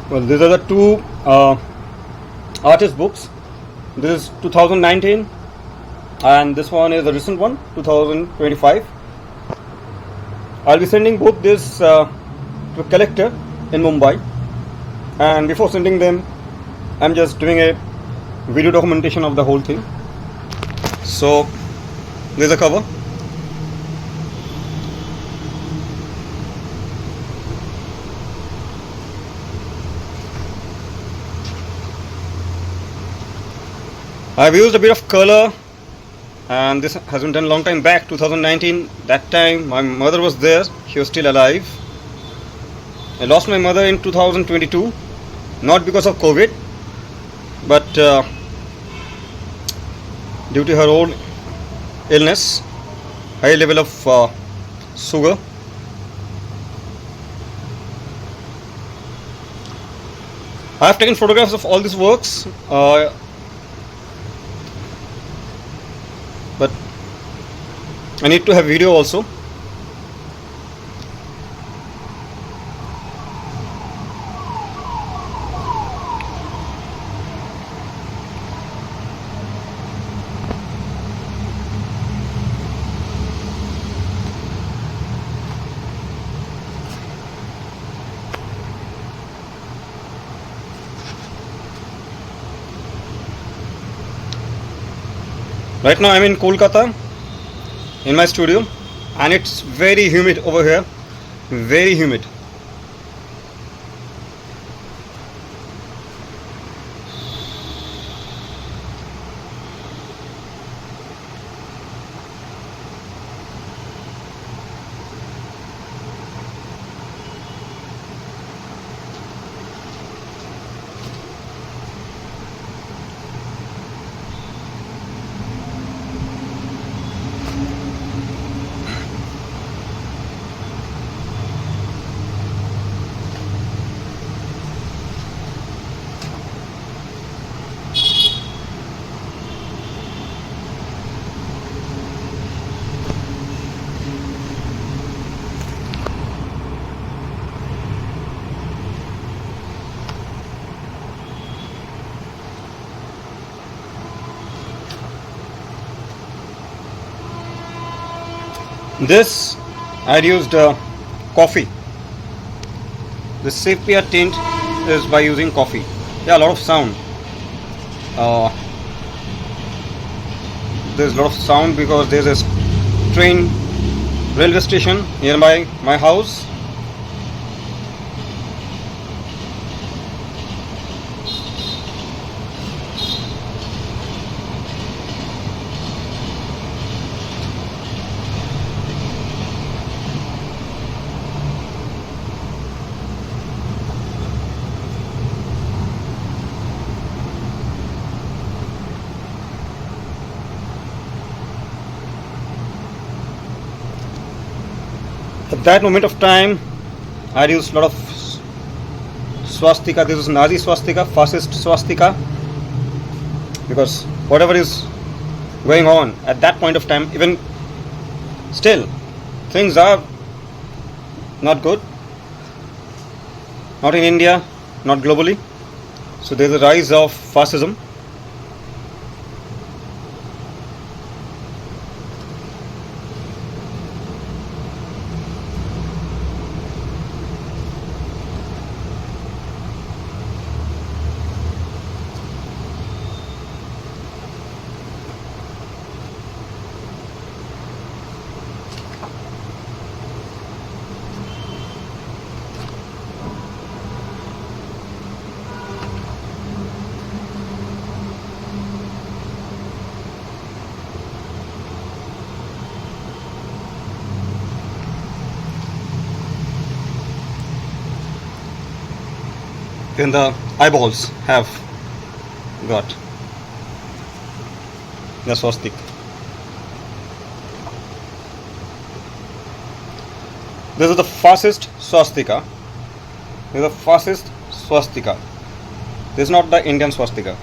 Well, these are the two artist books. This is 2019 and this one is the recent one, 2025. I'll be sending both this to a collector in Mumbai, and before sending them I'm just doing a video documentation of the whole thing. So there's a cover. I've used a bit of color, and this has been done a long time back, 2019. That time my mother was there, she was still alive. I lost my mother in 2022, not because of COVID, but due to her own illness, high level of sugar. I have taken photographs of all these works, but I need to have video also. Right now I'm in Kolkata in my studio, and it's very humid over here, very humid. This I used coffee. The sepia tint is by using coffee. Yeah, a lot of sound. There's a lot of sound because there's a train railway station nearby my house. At that moment of time, I used a lot of swastika. This is Nazi swastika, fascist swastika, because whatever is going on at that point of time, even still, things are not good. Not in India, not globally. So there's a rise of fascism. Then the eyeballs have got the swastika. This is the fascist swastika. This is the fascist swastika. This is not the Indian swastika.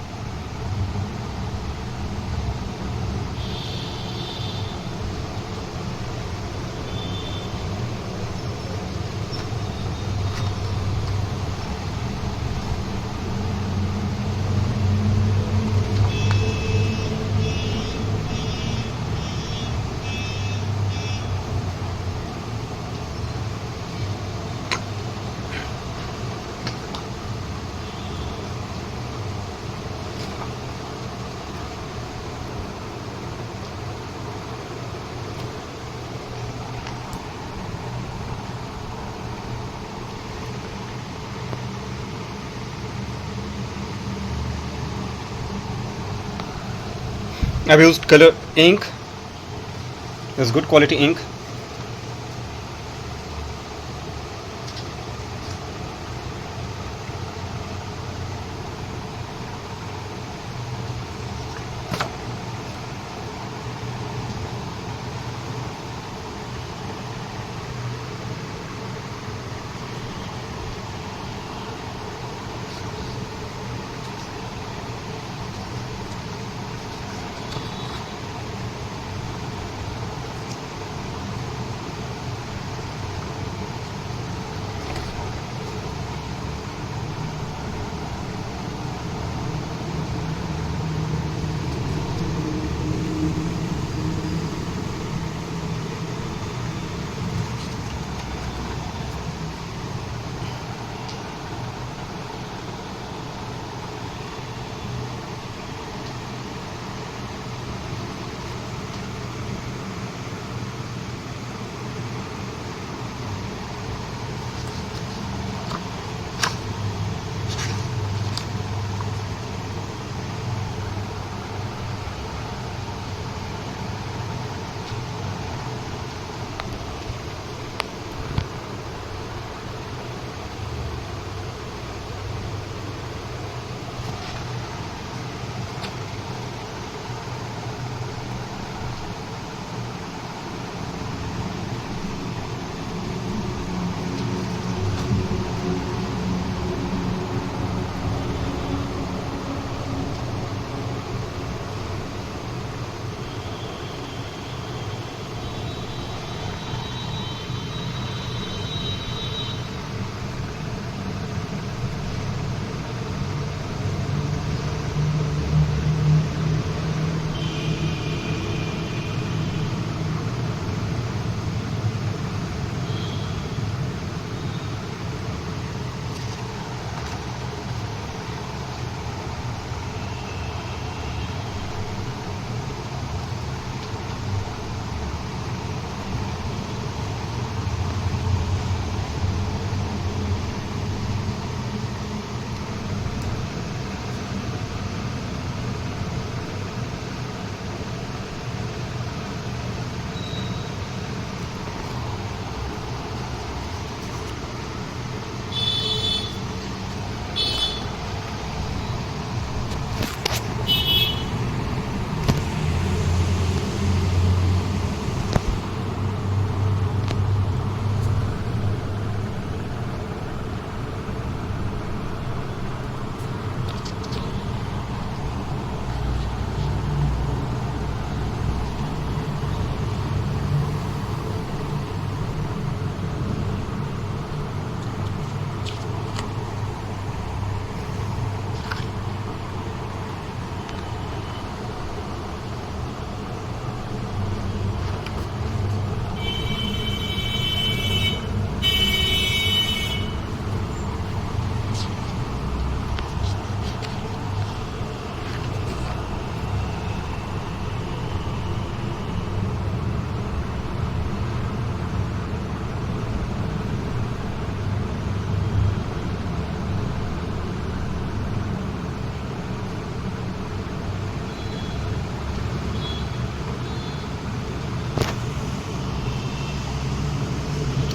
I've used color ink. It's good quality ink.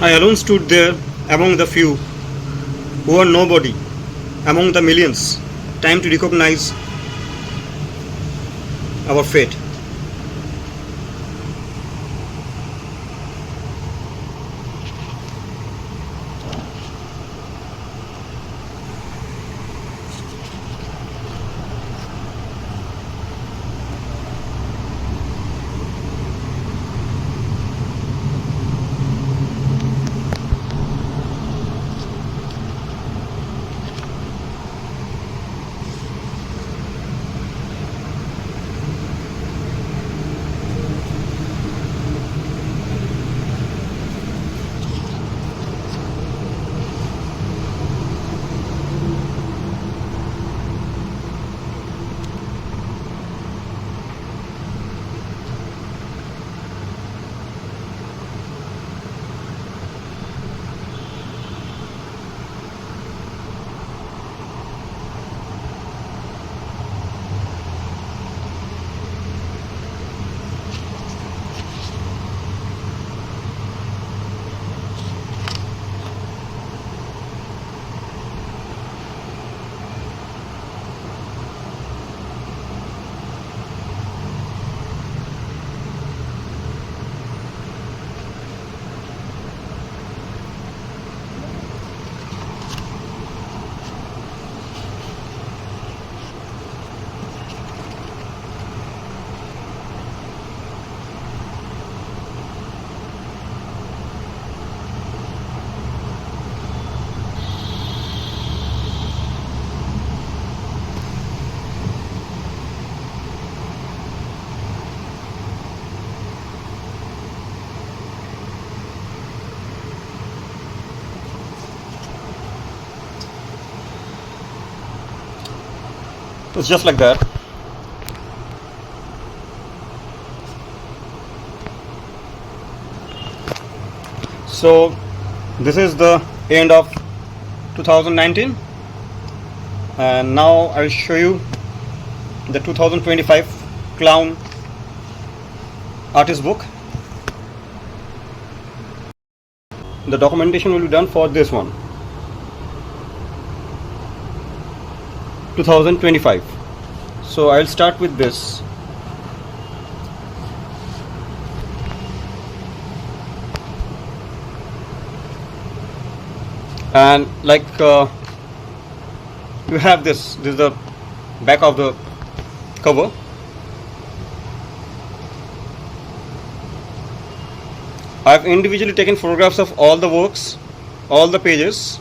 I alone stood there among the few who are nobody among the millions. Time to recognize our fate. It's just like that. So this is the end of 2019, and now I'll show you the 2025 clown artist book. The documentation will be done for this one, 2025. So I'll start with this. And like you have this is the back of the cover. I've individually taken photographs of all the works, all the pages.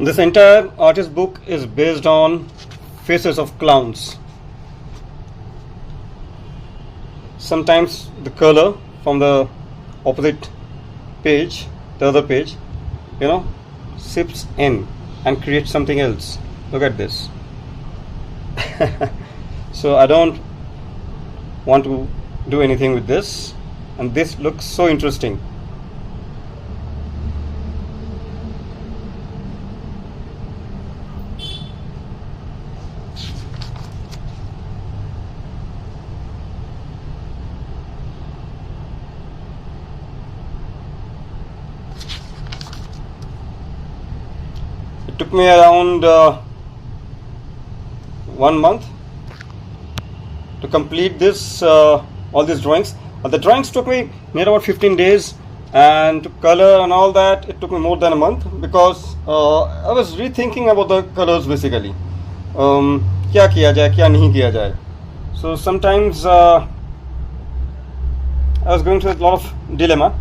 This entire artist book is based on faces of clowns. Sometimes the color from the opposite page, the other page, sips in and creates something else. Look at this. So I don't want to do anything with this, and this looks so interesting. It took me around 1 month to complete this, all these drawings. The drawings took me near about 15 days, and to color and all that, it took me more than a month, because I was rethinking about the colors basically. क्या किया जाए, क्या नहीं किया जाए. So sometimes I was going through a lot of dilemma.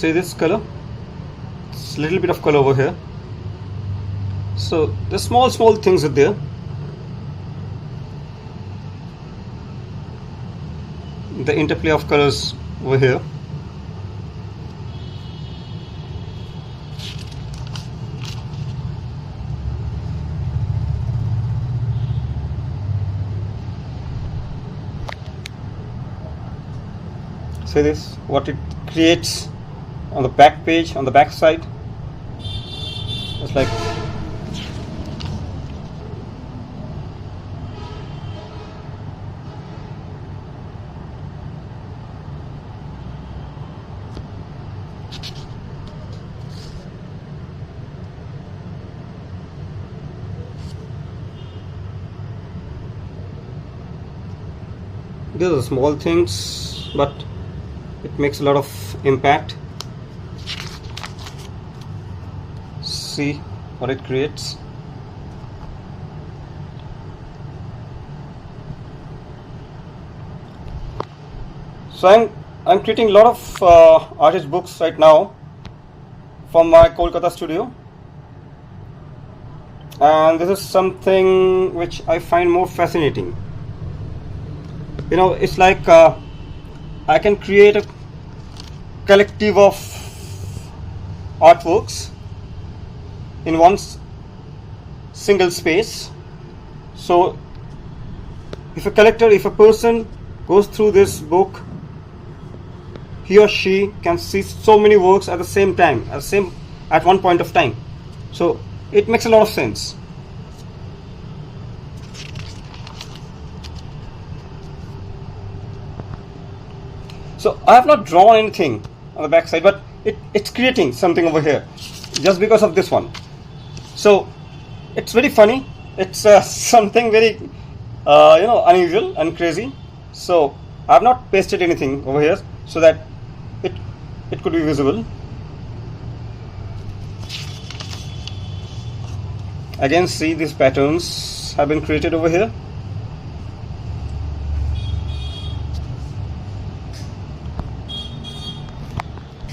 See this color? It's a little bit of color over here. So the small things are there. The interplay of colors over here. See this, what it creates on the back page, on the back side. It's like These are small things, but it makes a lot of impact. See what it creates. So I'm creating a lot of artist books right now from my Kolkata studio, and this is something which I find more fascinating. You know, it's like I can create a collective of artworks in one single space. So if a person goes through this book, he or she can see so many works at the same time, at one point of time. So it makes a lot of sense. So I have not drawn anything on the back side, but it's creating something over here just because of this one. So it's very funny. It's something very unusual and crazy. So I have not pasted anything over here so that it could be visible. Again, see, these patterns have been created over here.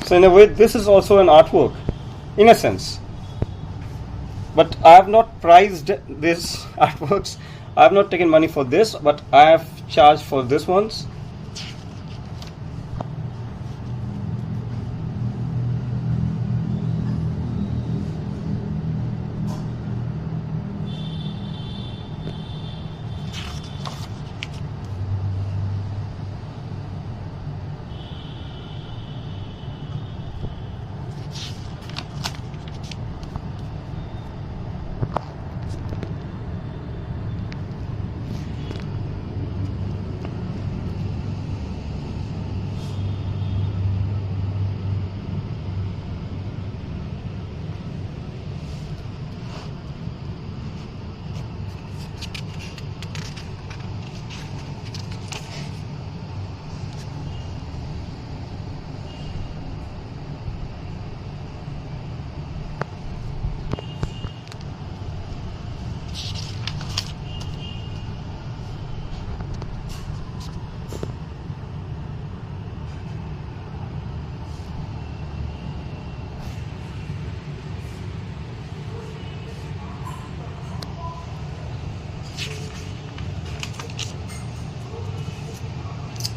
So in a way, this is also an artwork, in a sense. But I have not priced these artworks. I have not taken money for this, but I have charged for this ones.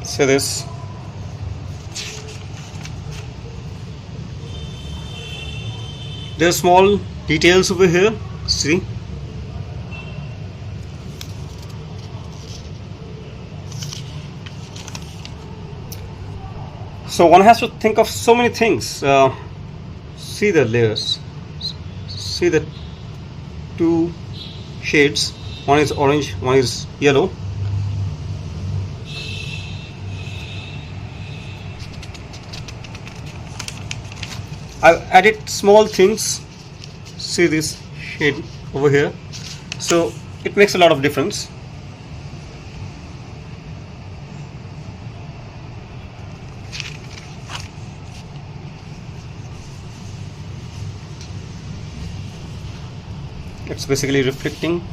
See this. There are small details over here. See. So one has to think of so many things. See the layers. See the two shades. One is orange, one is yellow. I've added small things. See this shade over here. So it makes a lot of difference. It's basically reflecting.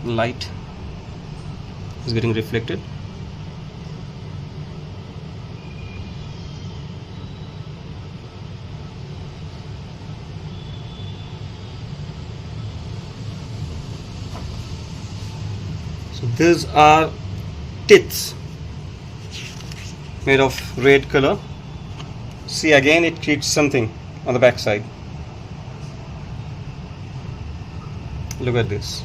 Light is getting reflected. So these are teeth made of red color. See, again it creates something on the back side. Look at this.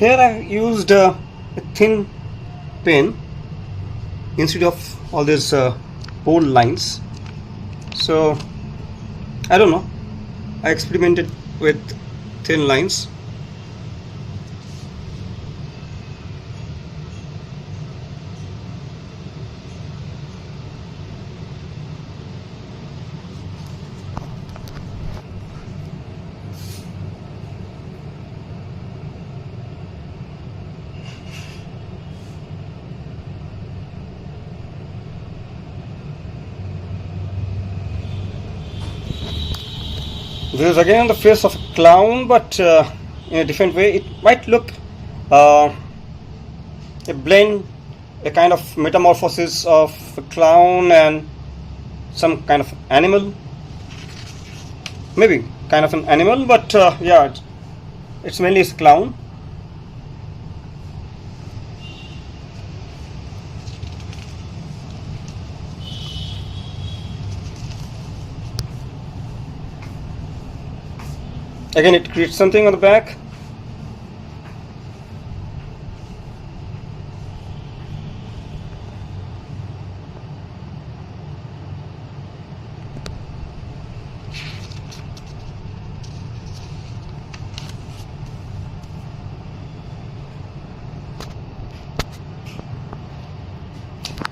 Here I've used a thin pen instead of all these bold lines. So I don't know, I experimented with thin lines. This is again the face of a clown, but in a different way. It might look a blend, a kind of metamorphosis of a clown and some kind of animal. Maybe kind of an animal, but yeah, it's mainly a clown. Again, it creates something on the back.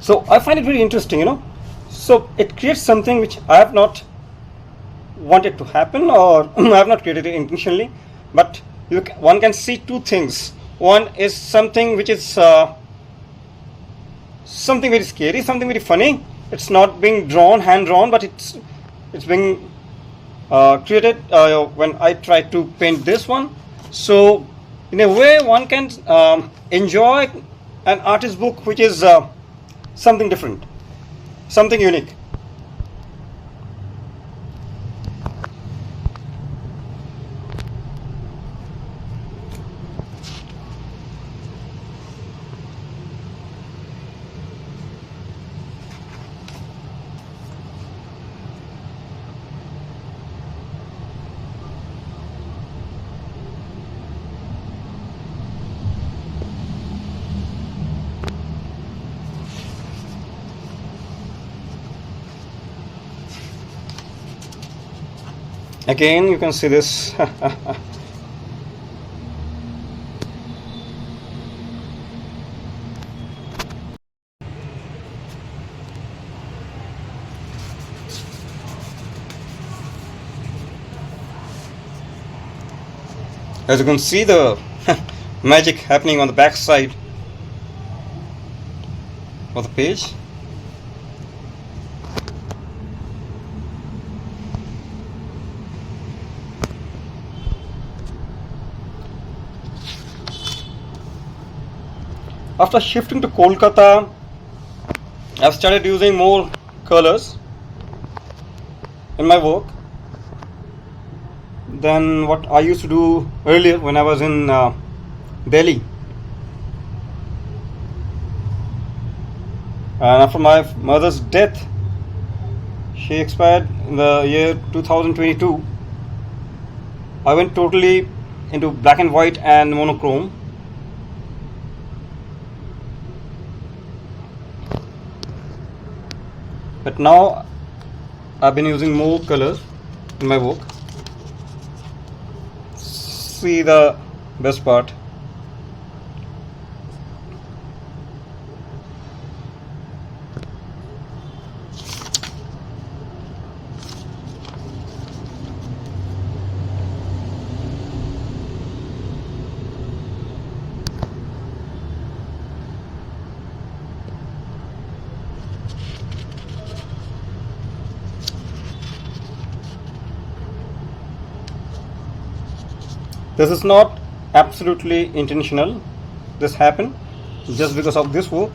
So I find it very interesting, So it creates something which I have not wanted to happen, or I have not created it intentionally, but one can see two things. One is something which is something very scary, something very funny. It's not being drawn, hand drawn, but it's being created when I try to paint this one. So in a way, one can enjoy an artist book which is something different, something unique. Again, you can see this. As you can see, the magic happening on the back side of the page. After shifting to Kolkata, I've started using more colors in my work than what I used to do earlier when I was in Delhi. And after my mother's death, she expired in the year 2022, I went totally into black and white and monochrome. But now I've been using more colors in my work. See the best part. This is not absolutely intentional. This happened just because of this work.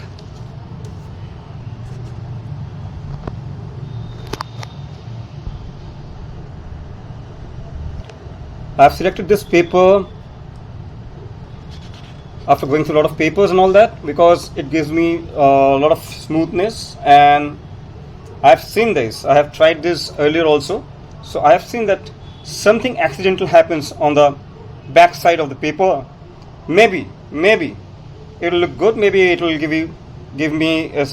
I have selected this paper after going through a lot of papers and all that, because it gives me a lot of smoothness, and I have seen this. I have tried this earlier also. So I have seen that something accidental happens on the back side of the paper, Maybe it will look good. Maybe it will give me a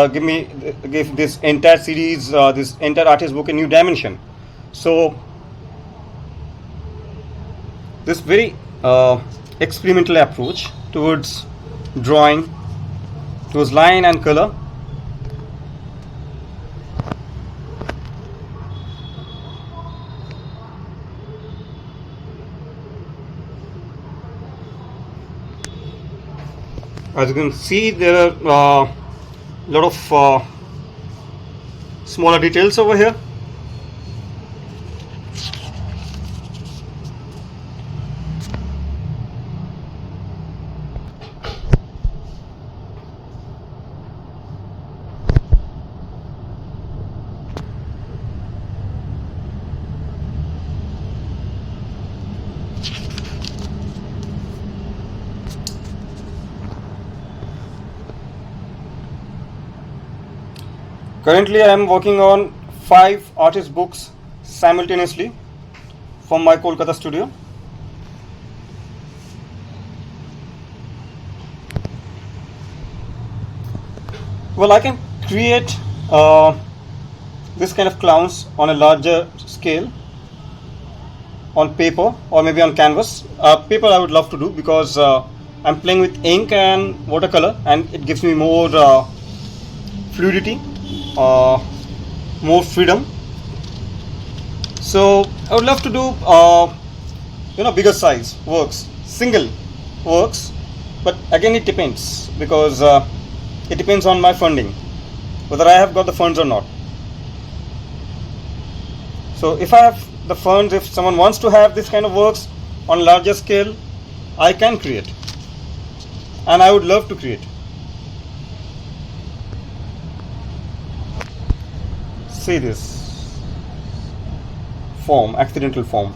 give this entire series, this entire artist book a new dimension. So this very experimental approach towards drawing, towards line and color, as you can see, there are a lot of smaller details over here. Currently, I am working on 5 artist books simultaneously from my Kolkata studio. Well, I can create this kind of clowns on a larger scale on paper or maybe on canvas. Paper I would love to do because I'm playing with ink and watercolor, and it gives me more fluidity, more freedom. So I would love to do bigger size works, single works, but again it depends, because it depends on my funding, whether I have got the funds or not. So if I have the funds, if someone wants to have this kind of works on larger scale, I can create, and I would love to create. See this form, accidental form.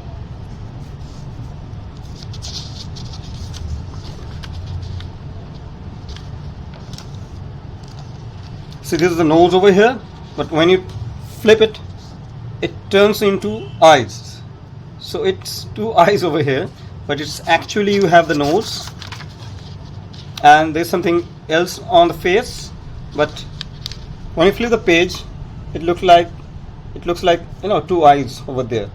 See, this is the nose over here, but when you flip it, it turns into eyes. So it's 2 eyes over here, but it's actually you have the nose, and there's something else on the face. But when you flip the page, it looks like 2 eyes over there.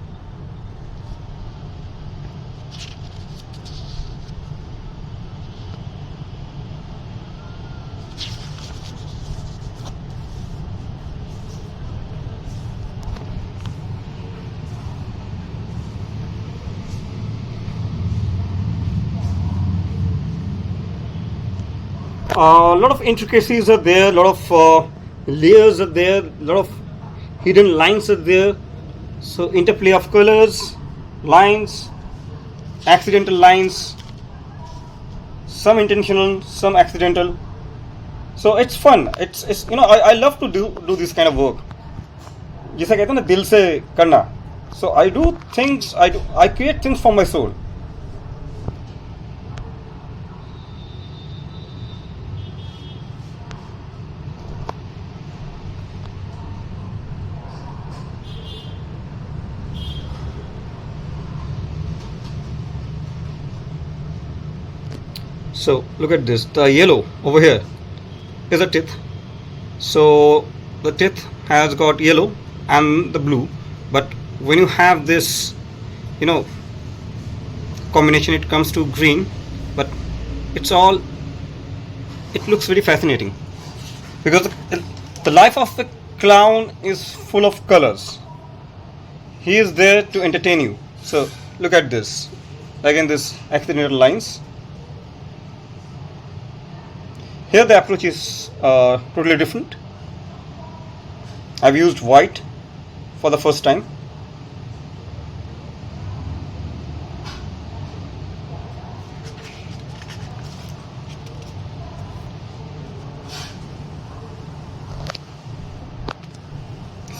A lot of intricacies are there, a lot of layers are there, a lot of hidden lines are there. So interplay of colors, lines, accidental lines, some intentional, some accidental. So it's fun. It's I love to do this kind of work. जैसा कहते हैं ना, दिल से करना. So I do things, I create things from my soul. So look at this, the yellow over here is a teeth. So the teeth has got yellow and the blue, but when you have this combination, it comes to green. But it looks very fascinating, because the life of the clown is full of colors. He is there to entertain you. So look at this, again this accidental lines. Here the approach is totally different. I've used white for the first time.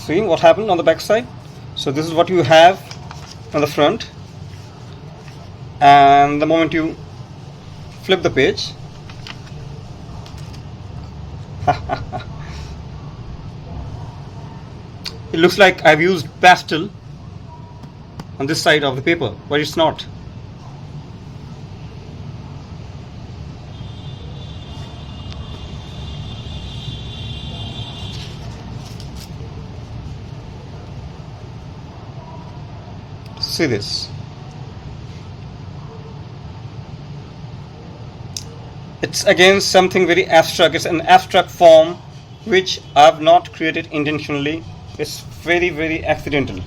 See what happened on the back side? So this is what you have on the front, and the moment you flip the page, it looks like I've used pastel on this side of the paper, but it's not. See this. It's again something very abstract. It's an abstract form which I have not created intentionally. It's very, very accidental.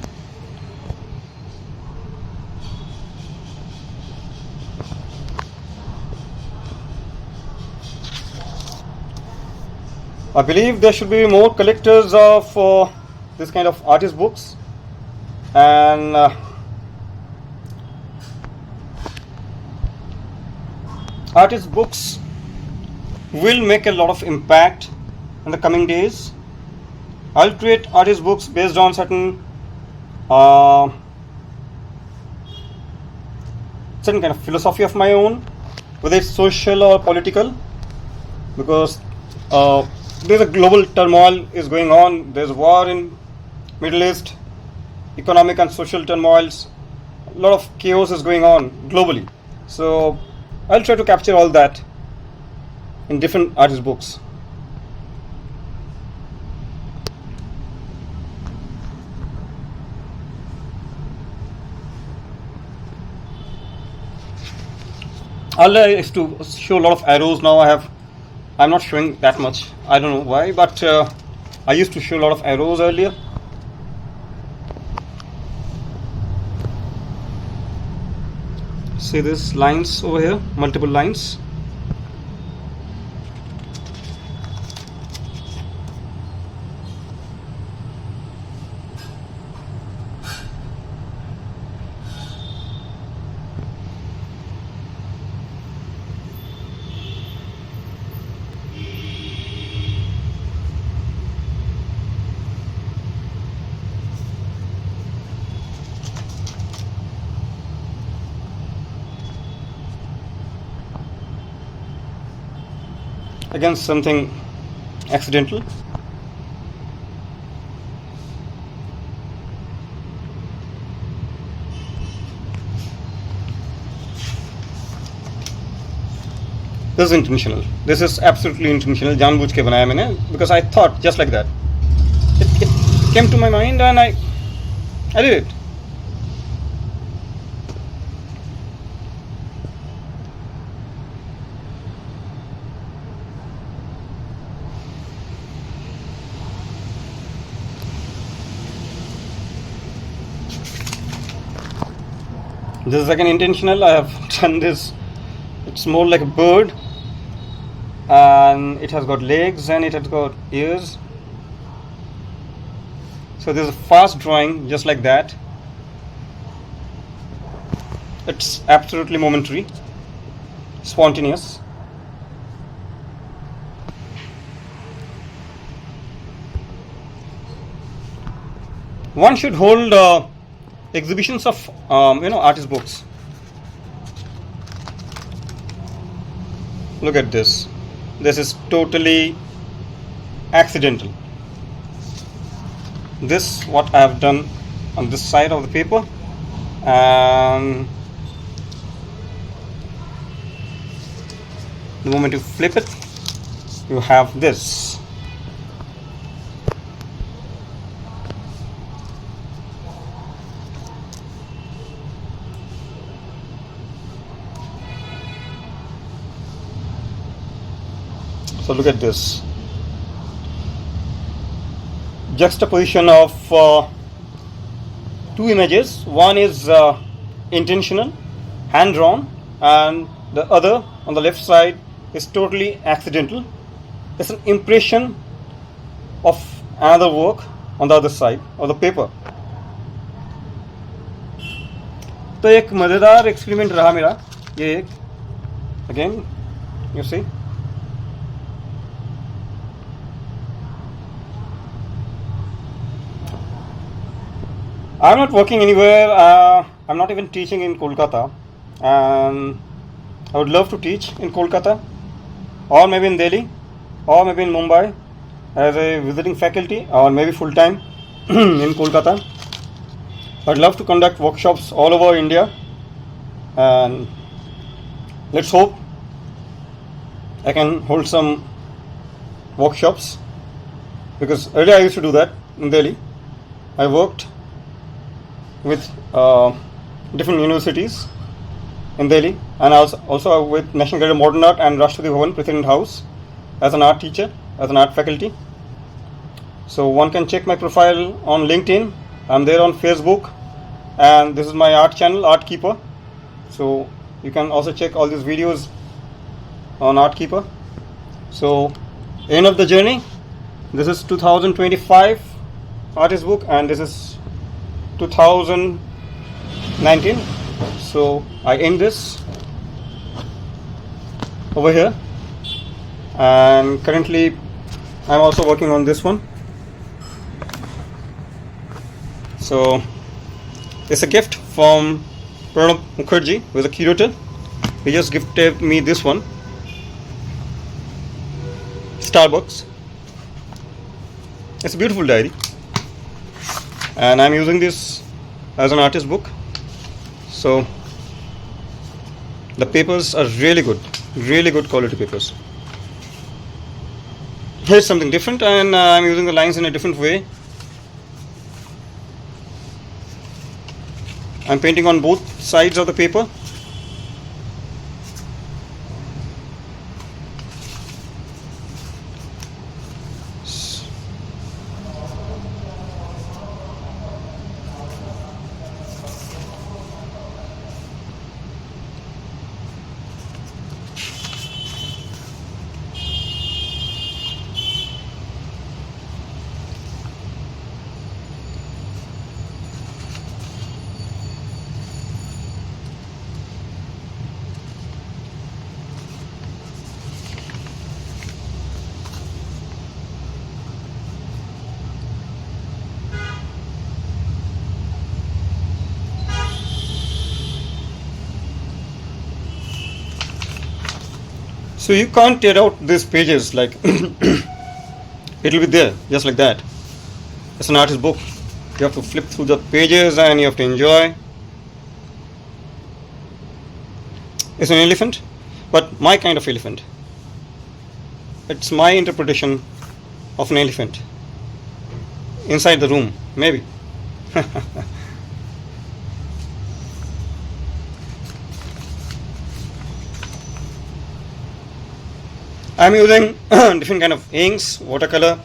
I believe there should be more collectors of this kind of artist books, and artist books will make a lot of impact in the coming days. I'll create artist books based on certain kind of philosophy of my own, whether it's social or political, because there's a global turmoil is going on. There's war in Middle East, economic and social turmoils, a lot of chaos is going on globally. So I'll try to capture all that in different artist books. I like to show a lot of arrows now. I'm not showing that much. I don't know why, but I used to show a lot of arrows earlier. See this lines over here, multiple lines. Again, something accidental. This is intentional. This is absolutely intentional. जानबूझ के बनाया मैंने, because I thought just like that. It came to my mind and I did it. This is again intentional. I have done this. It's more like a bird, and it has got legs and it has got ears. So this is a fast drawing, just like that. It's absolutely momentary, spontaneous. One should hold exhibitions of artist books. Look at this. This is totally accidental. This what I have done on this side of the paper, and the moment you flip it, you have this. So look at this juxtaposition of two images. One is intentional, hand drawn, and the other on the left side is totally accidental. It's an impression of another work on the other side of the paper. तो एक मज़ेदार experiment रहा मेरा ये एक. Again, you see. I'm not working anywhere. I'm not even teaching in Kolkata, and I would love to teach in Kolkata, or maybe in Delhi, or maybe in Mumbai as a visiting faculty, or maybe full time in Kolkata. I'd love to conduct workshops all over India, and let's hope I can hold some workshops, because earlier I used to do that in Delhi. I worked with different universities in Delhi, and also with National Gallery of Modern Art and Rashtrapati Bhavan, President House, as an art teacher, as an art faculty. So one can check my profile on LinkedIn. I'm there on Facebook, and this is my art channel, Art Keeper. So you can also check all these videos on Art Keeper. So end of the journey. This is 2025 artist book, and this is 2019. So I end this over here, and currently I'm also working on this one. So it's a gift from Pranab Mukherjee, who is a curator. He just gifted me this one, Starbucks. It's a beautiful diary, and I'm using this as an artist book. So the papers are really good quality papers. Here's something different, and I'm using the lines in a different way. I'm painting on both sides of the paper. So you can't tear out these pages, like it will be there just like that. It's an artist book. You have to flip through the pages and you have to enjoy. It's an elephant, but my kind of elephant. It's my interpretation of an elephant inside the room, maybe. I'm using different kind of inks, watercolor.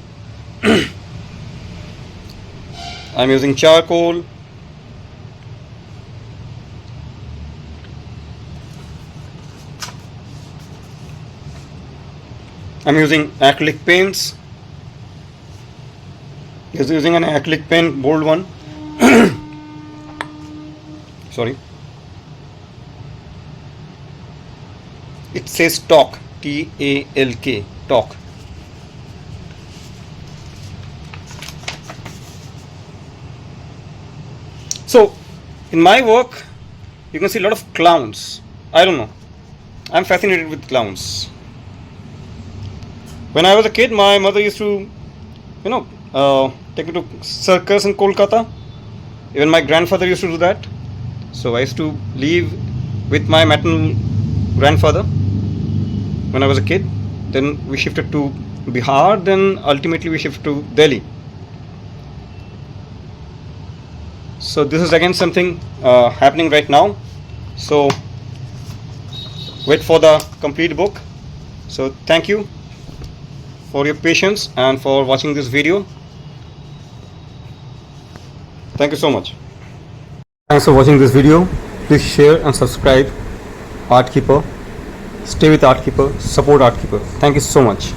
I'm using charcoal. I'm using acrylic paints. Just using an acrylic paint, bold one. Sorry. It says talk. T-A-L-K, talk. So, in my work, you can see a lot of clowns. I don't know. I'm fascinated with clowns. When I was a kid, my mother used to, take me to circus in Kolkata. Even my grandfather used to do that. So I used to live with my maternal grandfather when I was a kid. Then we shifted to Bihar, then ultimately we shifted to Delhi. So this is again something happening right now. So wait for the complete book. So thank you for your patience and for watching this video. Thank you so much. Thanks for watching this video. Please share and subscribe. Art Keeper. Stay with Art Keeper. Support Art Keeper. Thank you so much.